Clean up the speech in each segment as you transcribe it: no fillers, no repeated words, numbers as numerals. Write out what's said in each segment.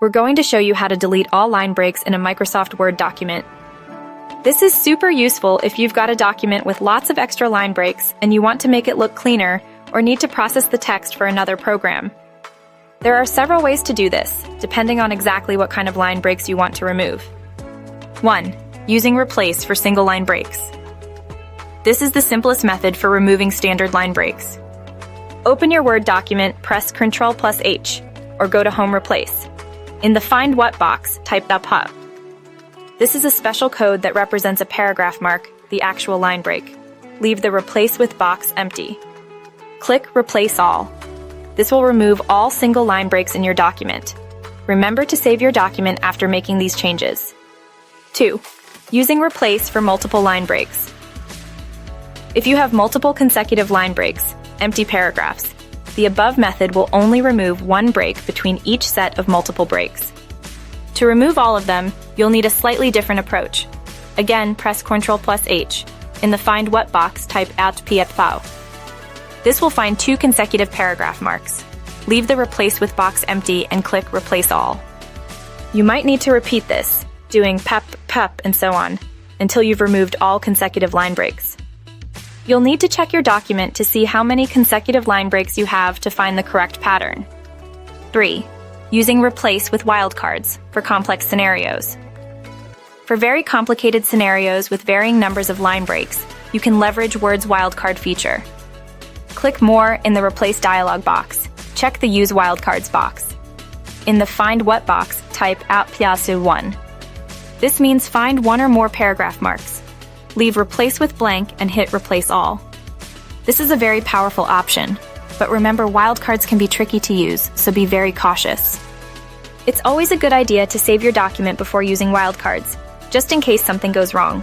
we're going to show you how to delete all line breaks in a Microsoft Word document. This is super useful if you've got a document with lots of extra line breaks and you want to make it look cleaner or need to process the text for another program. There are several ways to do this, depending on exactly what kind of line breaks you want to remove. 1. Using replace for single line breaks. This is the simplest method for removing standard line breaks. Open your Word document, press Ctrl+H, or go to Home Replace. In the Find What box, type the PUP. This is a special code that represents a paragraph mark, the actual line break. Leave the Replace with box empty. Click Replace All. This will remove all single line breaks in your document. Remember to save your document after making these changes. 2. Using replace for multiple line breaks. If you have multiple consecutive line breaks, empty paragraphs, the above method will only remove one break between each set of multiple breaks. To remove all of them, you'll need a slightly different approach. Again, press Ctrl+H. In the Find What box, type @pfpau. This will find two consecutive paragraph marks. Leave the Replace with box empty and click Replace All. You might need to repeat this, doing pep, pep, and so on, until you've removed all consecutive line breaks. You'll need to check your document to see how many consecutive line breaks you have to find the correct pattern. 3. Using replace with wildcards for complex scenarios. For very complicated scenarios with varying numbers of line breaks, you can leverage Word's wildcard feature. Click More in the Replace dialog box. Check the Use Wildcards box. In the Find What box, type @piasu1. This means find one or more paragraph marks. Leave Replace with blank and hit Replace All. This is a very powerful option, but remember wildcards can be tricky to use, so be very cautious. It's always a good idea to save your document before using wildcards, just in case something goes wrong.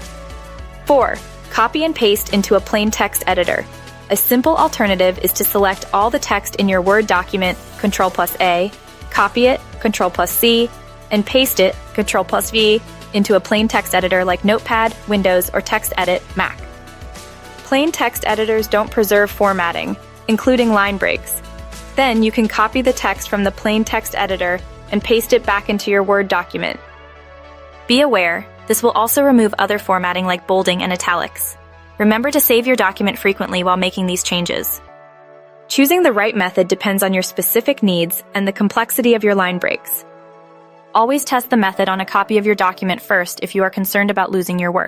4. Copy and paste into a plain text editor. A simple alternative is to select all the text in your Word document, Ctrl+A, copy it, Ctrl+C, and paste it, Ctrl+V, into a plain text editor like Notepad, Windows, or TextEdit, Mac. Plain text editors don't preserve formatting, including line breaks. Then you can copy the text from the plain text editor and paste it back into your Word document. Be aware, this will also remove other formatting like bolding and italics. Remember to save your document frequently while making these changes. Choosing the right method depends on your specific needs and the complexity of your line breaks. Always test the method on a copy of your document first if you are concerned about losing your work.